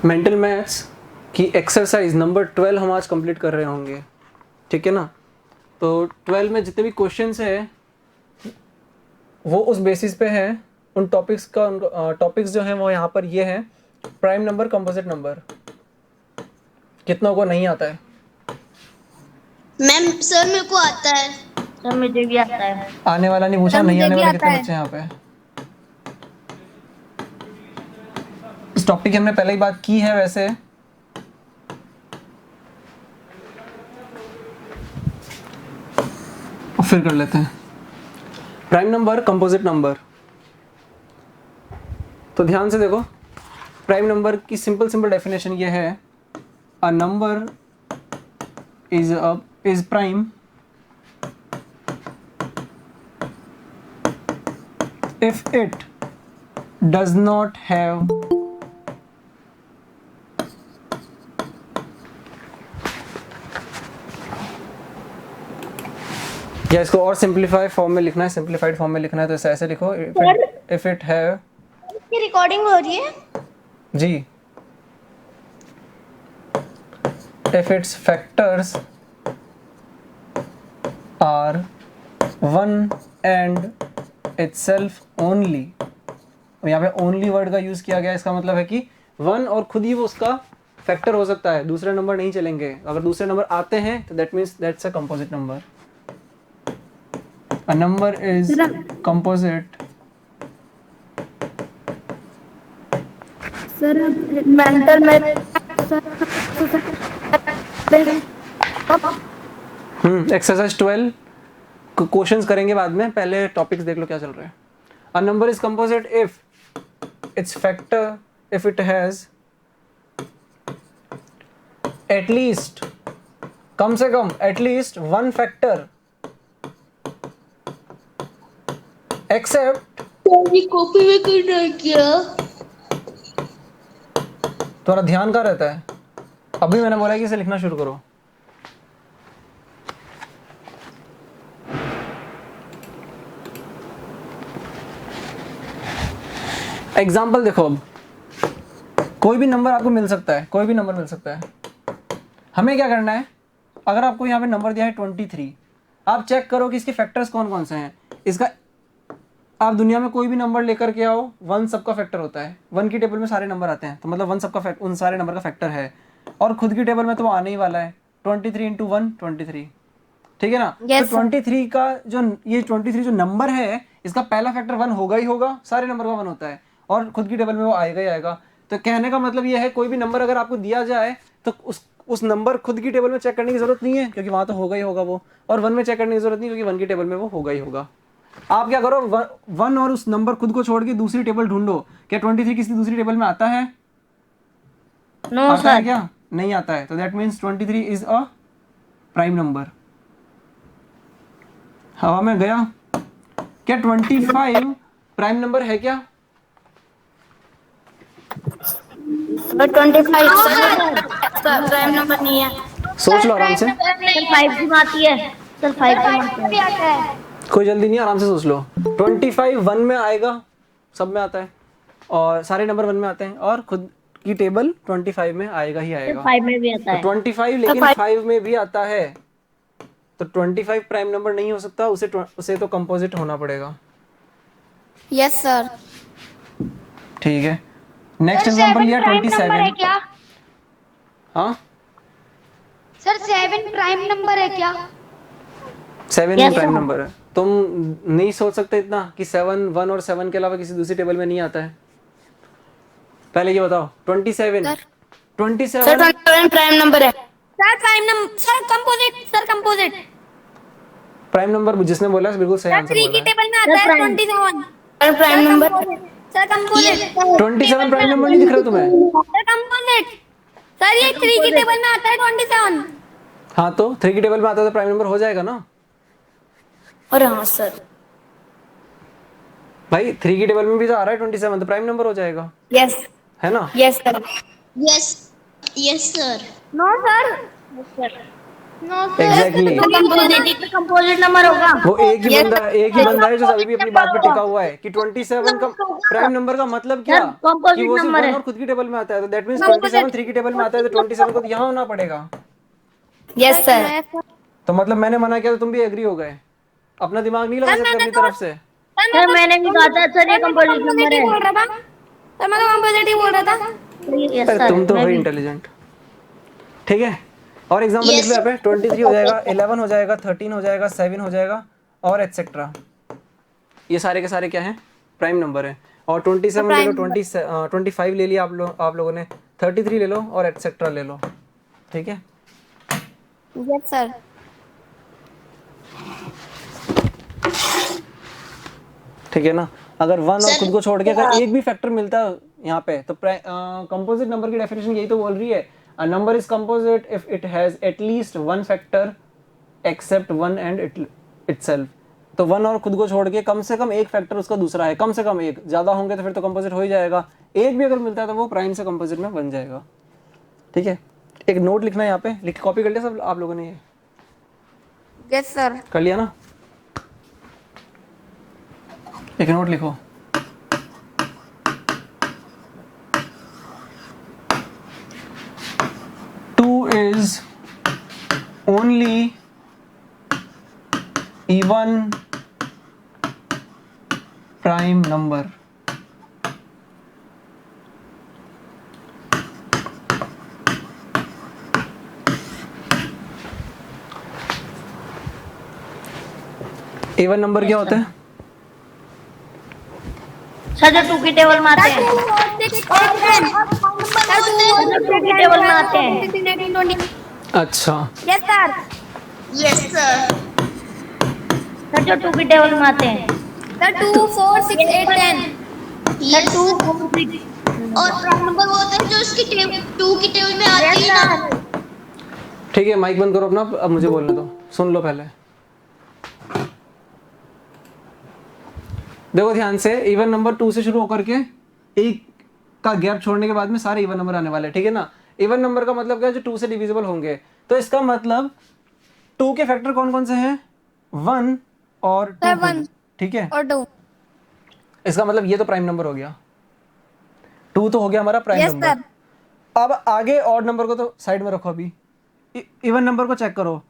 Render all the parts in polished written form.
Mental maths की exercise number 12 हम आज कंप्लीट कर रहे होंगे, ठीक है ना। तो 12 में जितने भी क्वेश्चंस है वो उस बेसिस पे है, उन टॉपिक्स जो हैं वो यहाँ पर ये हैं। प्राइम नंबर, कंपोजिट नंबर, कितनों को नहीं आता है? मैम सर मेरे को आता है। सर मुझे भी आता है। आने वाला नहीं पूछा, सर, नहीं मुझे आने भी वाले आता कितने है। बच्चे हैं यहाँ पे? इस टॉपिक की हमने पहले ही बात की है वैसे। और फिर कर लेते हैं प्राइम नंबर, कंपोजिट नंबर। तो ध्यान से देखो, प्राइम नंबर की सिंपल डेफिनेशन ये है, a number is prime if it does not have या इसको और सिंप्लीफाइड फॉर्म में लिखना है, सिंप्लीफाइड फॉर्म में लिखना है तो ऐसे लिखो, if it have। की रिकॉर्डिंग हो रही है? जी, if its factors are 1 and itself only। यहाँ पे ओनली वर्ड का यूज किया गया, इसका मतलब है कि 1 और खुद ही वो उसका फैक्टर हो सकता है, दूसरे नंबर नहीं चलेंगे। अगर दूसरे नंबर आते हैं तो that means that's a composite number. A number is composite. Sir mental math exercise 12 questions करेंगे बाद में, पहले टॉपिक्स देख लो क्या चल रहा है। A number is composite if its factor, if it has at least, कम से कम at least one factor except। ये कॉपी में करना है क्या? तुम्हारा ध्यान कहाँ रहता है? अभी मैंने बोला कि इसे लिखना शुरू करो। एग्जाम्पल देखो, अब कोई भी नंबर आपको मिल सकता है, कोई भी नंबर मिल सकता है। हमें क्या करना है, अगर आपको यहाँ पे नंबर दिया है 23, आप चेक करो कि इसके फैक्टर्स कौन कौन से हैं। इसका आप दुनिया में कोई भी नंबर लेकर के आओ, 1 सबका फैक्टर होता है। 1 की टेबल में सारे नंबर आते हैं, तो मतलब 1 सबका उन सारे नंबर का फैक्टर है, और खुद की टेबल में तो वो आने ही वाला है। 23 इंटू 1 23, ठीक है ना। Yes, तो 23 का जो ये 23 जो नंबर है, इसका पहला फैक्टर 1 होगा ही होगा, सारे नंबर का 1 होता है, और खुद की टेबल में वो आएगा ही आएगा। तो कहने का मतलब ये है, कोई भी नंबर अगर आपको दिया जाए तो उस नंबर खुद की टेबल में चेक करने की जरूरत नहीं है, क्योंकि वहां तो होगा ही होगा वो, और 1 में चेक करने की जरूरत नहीं, क्योंकि 1 की टेबल में वो होगा ही होगा। आप क्या करो, 1 और उस नंबर खुद को छोड़ के दूसरी टेबल ढूंढो। क्या 23 किसी दूसरी टेबल में आता है? नो आता है सर। क्या? नहीं आता है, तो that means 23 is a prime number. हवा में गया क्या? 25 प्राइम नंबर है क्या? सर 25 प्राइम नंबर नहीं है। सोच लो आराम से, सर 5 की बात ही है। सर 5 की बात है। कोई जल्दी नहीं, आराम से सोच लो। 25 1 में आएगा, सब में आता है, और सारे नंबर 1 में आते हैं, और खुद की टेबल 25 में आएगा ही आएगा। 5 में भी आता है। 25 लेकिन 5 में भी आता है, तो 25 प्राइम नंबर नहीं हो सकता, उसे तो कंपोजिट होना पड़ेगा। Yes sir. ठीक है, नेक्स्ट एग्जांपल लिया 27। क्या हाँ, सर 7 प्राइम नंबर है क्या? 7 Yes, प्राइम sir. नंबर है। तुम नहीं सोच सकते इतना कि 7 1 और 7 के अलावा किसी दूसरी टेबल में नहीं आता है? पहले ये बताओ, 27 सर 27 प्राइम नंबर है। Sir prime number, sir composite, sir composite. Prime number जिसने बोला है बिल्कुल सही आंसर बोला है। टेबल में आता है 27। Sir prime number. Sir composite. 27 prime number नहीं दिख रहा तुम्हें? Sir composite. सर ये 3 की टेबल में आता है 27। हाँ, तो 3 की टेबल में आता है तो प्राइम नंबर हो जाएगा ना अरे हाँ सर। भाई। 3 की टेबल में भी तो आ रहा है 27, तो प्राइम नंबर हो जाएगा, यस है ना। Yes sir. Yes yes sir. No sir. No sir. Exactly composite number होगा। वो एक ही बंदा है जो सभी भी अपनी बात पे टिका हुआ है कि 27 का प्राइम नंबर का मतलब क्या, सर कि कंपोजिट वो सिर्फ नंबर 1 है। और खुद की टेबल में आता है, तो दैट मींस 27 3 की टेबल में आता है, तो 27 को तो यहाँ होना पड़ेगा। Yes sir. तो मतलब मैंने मना किया तो तुम भी एग्री हो गए, अपना दिमाग नहीं लगा सर सकते मैंने अपनी तो तरफ से। सर मैंने भी कहा था सर ये कंपोजिट नंबर है। बोल रहा था सर, मैं तो कंपोजिट ही बोल रहा था। यस अरे सर तुम तो मैं हो भी। इंटेलिजेंट। ठीक है, और एग्जांपल लिख लो यहाँ पे। 23 हो जाएगा, 11 हो जाएगा, 13 हो जाएगा, 7 हो जाएगा और एटसेट्रा। ये सारे के सारे क्या हैं, प्राइम नंबर है। और 27 ले लो, 25 ले लिया आप लोगों ने, 33 ले लो और एटसेट्रा ले लो। ठीक है, यस सर। ठीक है ना। अगर 1 और खुद को छोड़ के अगर एक भी फैक्टर मिलता है यहाँ पे, तो कंपोजिट नंबर की डेफिनेशन यही तो बोल रही है, a number is composite if it has at least one factor except one and itself. तो 1 और खुद को छोड़ के कम से कम एक फैक्टर उसका दूसरा है, कम से कम एक, ज्यादा होंगे तो फिर तो कंपोजिट हो ही जाएगा। एक भी अगर मिलता है तो वो प्राइम से कंपोजिट में बन जाएगा। ठीक है, एक नोट लिखना है यहाँ पे, लिख कॉपी कर लिया सब आप लोगों ने, ये यस सर। कर लिया ना। एक नोट लिखो, two is only even prime number। Even number क्या होता है? सर जो 2 की टेबल में आते हैं। सर 2 की टेबल में आते हैं। अच्छा, yes sir. Yes sir. Sir जो 2 की टेबल में आते हैं। सर 2 4 6 8 10। यस और प्राइम नंबर वो होता है जो उसकी टू की टेबल में आती है ना। ठीक है, माइक बंद करो अपना, अब मुझे बोलने दो, सुन लो पहले। देखो ध्यान से, इवन नंबर 2 से शुरू होकर के एक का गैप छोड़ने के बाद में सारे इवन नंबर आने वाले हैं। ठीक है ना। इवन नंबर का मतलब क्या है, जो 2 से डिविजिबल होंगे। तो इसका मतलब 2 के फैक्टर कौन कौन से हैं? 1 और 2। 1 ठीक है, और 2। इसका मतलब ये तो प्राइम नंबर हो गया, 2 तो हो गया हमारा प्राइम यस नंबर। सर। अब आगे ऑड नंबर को तो साइड में रखो, अभी इवन नंबर को चेक करो।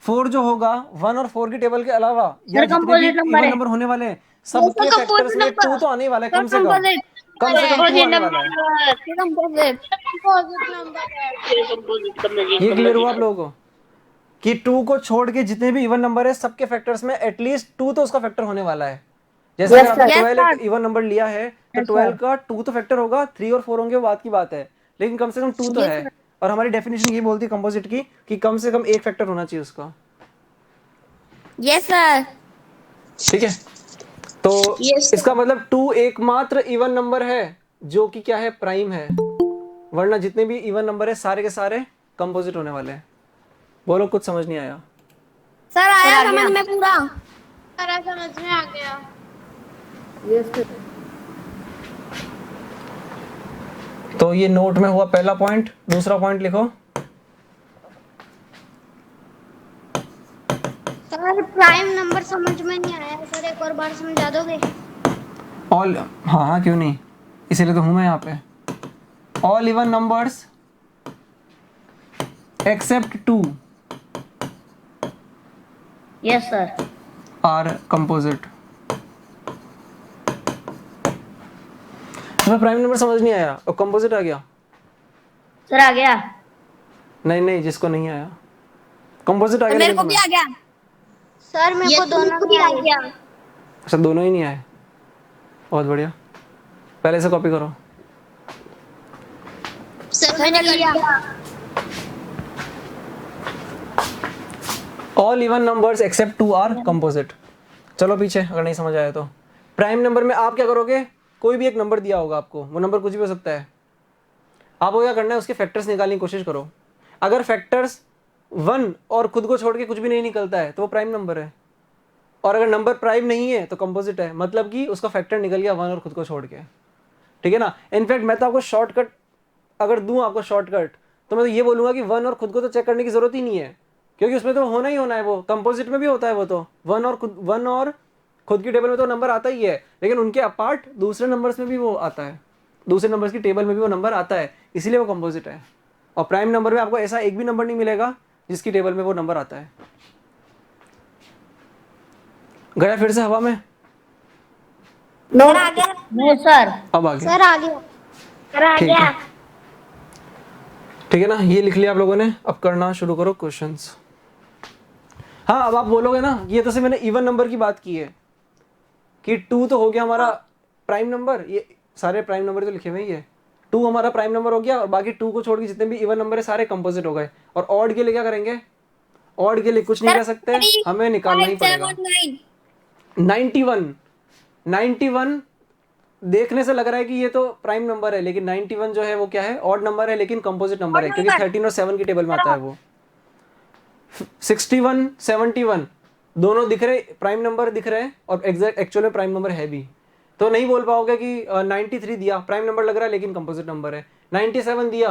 4 जो होगा 1 और 4 की टेबल के अलावा या जितने भी composite number इवन है। नंबर होने वाले हैं सबके फैक्टर्स में 2 तो आने ही वाला है, कम से कम 2 आने वाला है। ये क्लियर हुआ आप लोगों को कि 2 को छोड़ के जितने भी इवन नंबर है सबके फैक्टर्स में एटलीस्ट 2 तो उसका फैक्टर होने वाला है। जैसे अगर आपने 12 एक इवन नंबर लिया है तो 12 का 2 तो फैक्टर होगा, 3 और 4 होंगे वो बात की बात है, लेकिन कम से कम 2 तो है। और हमारी डेफिनेशन ये बोलती है कंपोजिट की कि कम से कम एक फैक्टर होना चाहिए उसका। Yes sir. ठीक है, तो इसका मतलब 2 एकमात्र इवन नंबर है जो कि क्या है, प्राइम है, वरना जितने भी इवन नंबर है सारे के सारे कंपोजिट होने वाले हैं। बोलो, कुछ समझ नहीं आया? सर आया समझ में पूरा। सारा समझ में आ गया। तो ये नोट में हुआ पहला पॉइंट। दूसरा पॉइंट लिखो, सर प्राइम नंबर समझ में नहीं आया सर, एक और बार समझा दोगे? ऑल, हाँ हाँ क्यों नहीं, इसीलिए तो हूं मैं यहाँ पे। All even numbers except 2 yes sir. Are composite. तुम्हें प्राइम नंबर समझ नहीं आया और कंपोजिट आ गया? सर आ गया। नहीं नहीं, जिसको नहीं आया कंपोजिट आ गया, मेरे लेकिन को भी तुम्हें, आ गया। सर मेरे को दोनों भी आ गया। अच्छा दोनों ही नहीं आए, बहुत बढ़िया। पहले से कॉपी करो। सर मैंने कर लिया। All even numbers except 2 are composite. चलो पीछे, अगर नहीं समझ आया तो। प्राइम नंबर में आप क्या करोगे, कोई भी एक नंबर दिया होगा आपको, वो नंबर कुछ भी हो सकता है, आपको क्या करना है, उसके फैक्टर्स निकालने की कोशिश करो। अगर फैक्टर्स 1 और खुद को छोड़ के कुछ भी नहीं निकलता है तो वो प्राइम नंबर है, और अगर नंबर प्राइम नहीं है तो कंपोजिट है, मतलब कि उसका फैक्टर निकल गया 1 और खुद को छोड़ के। ठीक है ना। इनफैक्ट मैं तो आपको शॉर्टकट अगर दूं, आपको शॉर्टकट, तो मैं तो ये बोलूंगा कि 1 और खुद को तो चेक करने की जरूरत ही नहीं है, क्योंकि उसमें तो होना ही होना है, वो कंपोजिट में भी होता है वो तो, वन और खुद की टेबल में तो नंबर आता ही है, लेकिन उनके अपार्ट दूसरे नंबर्स में भी वो आता है, दूसरे नंबर्स की टेबल में भी वो नंबर आता है, इसीलिए वो कंपोजिट है। और प्राइम नंबर में आपको ऐसा एक भी नंबर नहीं मिलेगा जिसकी टेबल में वो नंबर आता है। गया फिर से हवा में? सर आ गया। नहीं सर। अब आ गया। सर आ गया। सर आ ठीक गया। है, ठीक है ना, ये लिख लिया आप लोगों ने। अब करना शुरू करो क्वेश्चंस। हाँ, अब आप बोलोगे ना, ये तो से मैंने इवन नंबर की बात की है कि 2 तो हो गया हमारा प्राइम नंबर, ये सारे प्राइम नंबर तो लिखे हुए ही है, 2 हमारा प्राइम नंबर हो गया, और बाकी 2 को छोड़ के जितने भी इवन नंबर है सारे कंपोजिट हो गए। और ऑड के लिए क्या करेंगे? ऑड के लिए कुछ नहीं कर सकते, हमें निकालना ही पड़ेगा। 91 91 देखने से लग रहा है कि ये तो प्राइम नंबर है, लेकिन 91 जो है वो क्या है? ऑड नंबर है, लेकिन कंपोजिट नंबर है, क्योंकि 13 और 7 की टेबल में आता है वो। 61 71 दोनों दिख रहे, प्राइम नंबर दिख रहे हैं, और एक्चुअल में प्राइम नंबर है भी, तो नहीं बोल पाओगे कि 93 दिया प्राइम नंबर लग रहा है लेकिन कंपोजिट नंबर है। 97 दिया,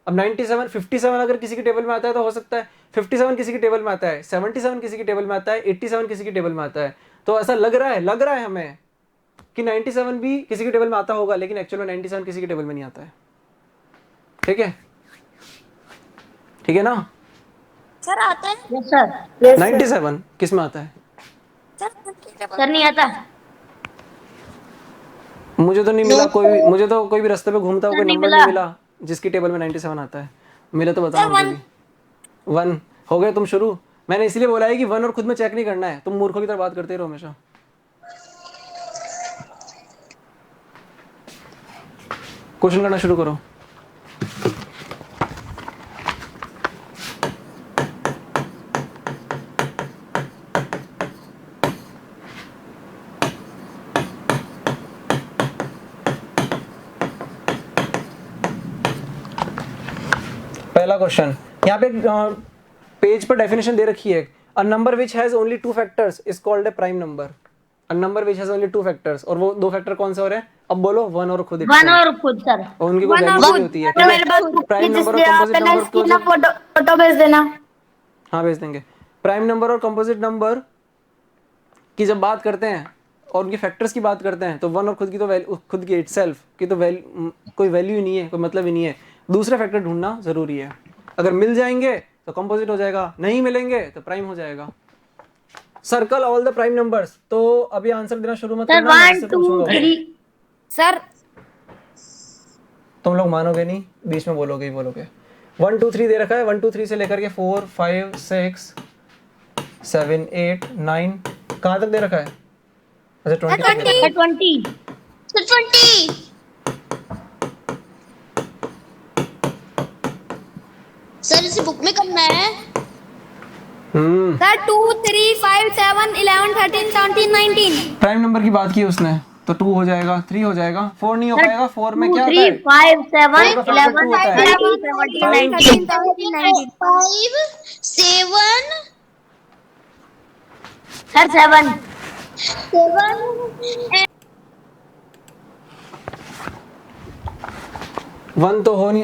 अब 97 57 अगर किसी की टेबल में आता है तो हो सकता है 57 किसी की टेबल में आता है, 77 किसी की टेबल में आता है, 87 किसी की टेबल में आता है, तो ऐसा लग रहा है हमें कि 97 भी किसी की टेबल में आता होगा, लेकिन एक्चुअल में 97 किसी की टेबल में नहीं आता है। ठीक है, ठीक है ना? सर आता है। Yes sir. 97 किस में आता है? सर नहीं आता। मुझे तो नहीं मिला कोई, मुझे तो कोई भी रास्ते पे घूमता हुआ कोई नहीं नंबर मिला। नहीं मिला जिसकी टेबल में 97 आता है। मिले तो बताओ मुझे भी। 1 हो गए तुम शुरू। मैंने इसलिए बोला है कि 1 और खुद में चेक नहीं करना है, तुम मूर्खों की तरह बात करते रहो हमेशा। क्वेश्चन करना शुरू करो। पहला क्वेश्चन, यहाँ पे पेज पर डेफिनेशन दे रखी है, a number which has only 2 factors is called a prime number. A number which has only 2 factors, और वो 2 फैक्टर कौन से हो रहे हैं? अब बोलो, 1 और खुद। 1 और खुद सर। और उनकी कोई वैल्यू नहीं होती है, ठीक मेरे पास है? प्राइम नंबर और कंपोजिट नंबर को ना फोटो भेज देना। हाँ भेज देंगे। प्राइम नंबर और कंपोजिट नंबर की जब बात करते हैं और उनकी फैक्टर्स की बात करते हैं, तो 1 और खुद की तो वैल्यू, खुद की इटसेल्फ की तो कोई वैल्यू ही नहीं है, कोई मतलब ही नहीं है। दूसरे फैक्टर ढूंढना जरूरी है, अगर मिल जाएंगे तो कंपोजिट हो जाएगा, नहीं मिलेंगे तो प्राइम हो जाएगा। Circle all the prime numbers. तो अभी आंसर देना शुरू मत सर करना, मैं 1 इससे 2 पूछूंगा। 3 सर तुम लोग मानोगे नहीं, बीच में बोलोगे ही बोलोगे। 1 2 3 दे रखा है, 1 2 3 से लेकर के 4 5 6 7 8 9 कहाँ तक दे रखा है? अच्छा 20 तक दे रखा है। 20। सर 20। सर इसे बुक में करना है। सर 2 3 5 7 11 13 17 19। प्राइम नंबर की बात की उसने, तो 2 हो जाएगा, 3 हो जाएगा, 4 नहीं हो पाएगा। 4 में क्या 2 होता 3 है? 5 7 4 का 11 फैक्टर 2 होता है। 13 17 19। 5 7 सर 7। 7 1 तो हो नहीं,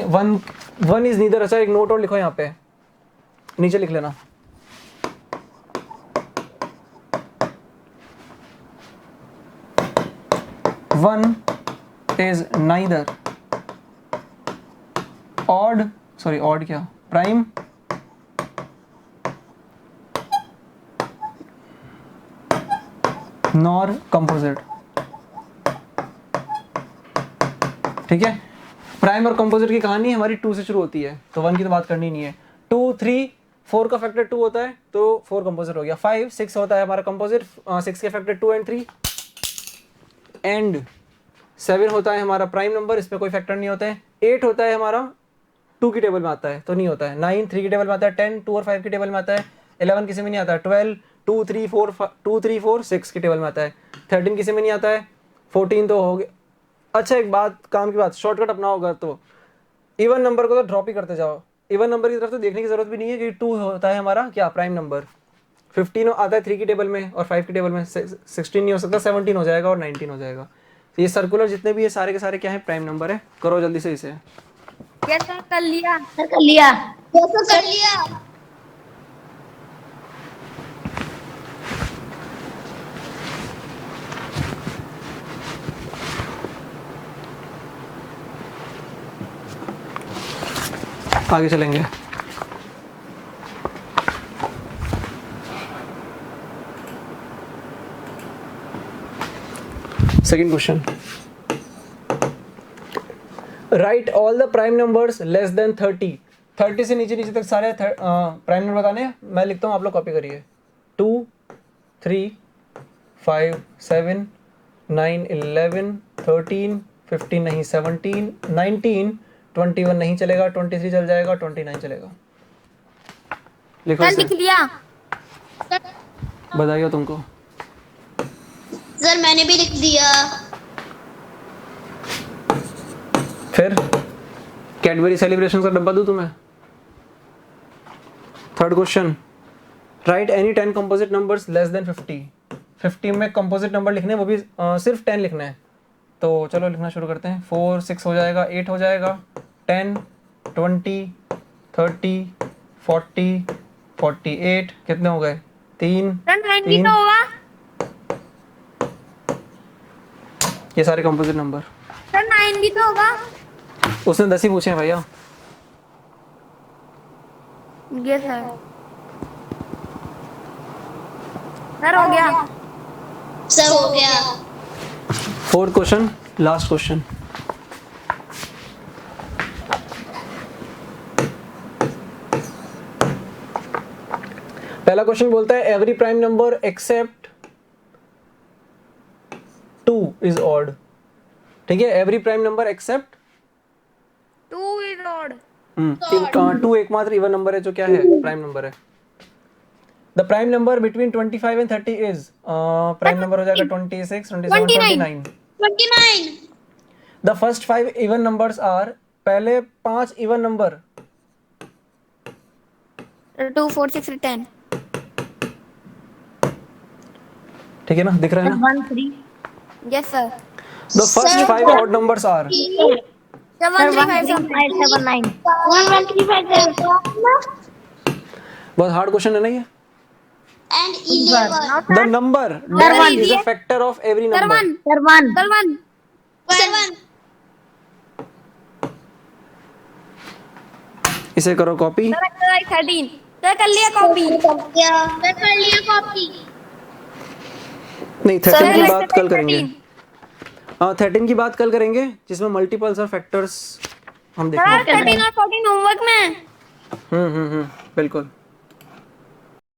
1 इज नीदर। अच्छा एक नोट और लिखो यहाँ पे, नीचे लिख लेना। One is neither odd, sorry odd क्या, प्राइम नॉर कंपोजिट। ठीक है, प्राइम और कंपोजिट की कहानी हमारी 2 से शुरू होती है, तो 1 की तो बात करनी नहीं है। 2 3 4 का फैक्टर 2 होता है, तो 4 कंपोजिट हो गया। 5 6 होता है हमारा कंपोजिट, 6 के फैक्टर 2 एंड 3, एंड 7 होता है हमारा प्राइम नंबर, इसमें कोई फैक्टर नहीं होता है। 8 होता है हमारा 2 की टेबल में आता है, तो नहीं होता है। 9 3 की टेबल में आता है। 10 2 और 5 की टेबल में आता है। 11 किसी में नहीं आता है। 12 2 3 4 6 की टेबल में आता है। 13 किसी में नहीं आता है। 14 तो हो गया। अच्छा एक बात, काम की बात, शॉर्टकट अपना होगा तो इवन नंबर को तो ड्रॉप ही करते जाओ, इवन नंबर की तरफ तो देखने की जरूरत भी नहीं है, क्योंकि 2 होता है हमारा क्या, प्राइम नंबर। 15 आता है 3 की टेबल में और 5 की टेबल में। 16 नहीं हो सकता, 17 हो जाएगा और 19 हो जाएगा। तो ये सर्कुलर जितने भी ये सारे के सारे क्या है, प्राइम नंबर है। करो जल्दी से इसे। कैसा कर लिया? सर कर लिया। जैसा कर लिया। आगे चलेंगे। Second question, right all the prime numbers less than 30। 30 से नीचे नीचे तक सारे प्राइम नंबर बताने हैं। मैं लिखता हूँ, आप लोग कॉपी करिए। 2 3 5 7 9 11 13 15 नहीं 17 19 21 नहीं चलेगा, 23 चल जाएगा, 29 चलेगा। लिखो सर इसे। लिख लिया। बताइए तुमको। सर मैंने भी लिख दिया। फिर कैडबरी सेलिब्रेशन का डब्बा दूं तुम्हें। Third question, right any 10 composite numbers less than 50। 50 में कंपोजिट नंबर लिखने हैं, वो भी सिर्फ 10 लिखना है। तो चलो लिखना शुरू करते हैं। 4 6 हो जाएगा, 8 हो जाएगा, 10 20 30 40 48 कितने हो गए? 3 सर 90 3 तो होगा। ये सारे कंपोजिट नंबर। सर 90 तो होगा। उसने 10 ही पूछे हैं भैया। ये सर सर हो गया। सर हो गया। Fourth question, last question. पहला क्वेश्चन बोलता है every prime number except 2 is odd. ठीक है, every prime number except 2 is odd. 2 एकमात्र इवन नंबर है जो क्या है? प्राइम नंबर है। The prime number between 25 and 30 is, prime number हो जाएगा 26 27 29। 29। The first 5 even numbers are, पहले 5 इवन नंबर 2 4 6 10। ठीक है ना, दिख रहा है ना? 1 3 yes sir. The first 5 odd numbers are, 1 3 5 7 5 7 9 1 3 5 7 बहुत हार्ड क्वेश्चन है ना ये। and 11। The number is a factor of every sir number. 1 sir 1 sir 1 7। इसे करो कॉपी। सर 13। सर कर लिया कॉपी। मैं कर लिया कॉपी। नहीं, 13 की बात कल 13। करेंगे। हाँ, 13 की बात कल करेंगे, जिसमें मल्टीपल्स और फैक्टर्स हम सर देखेंगे। 13 और 14 होमवर्क में। बिल्कुल।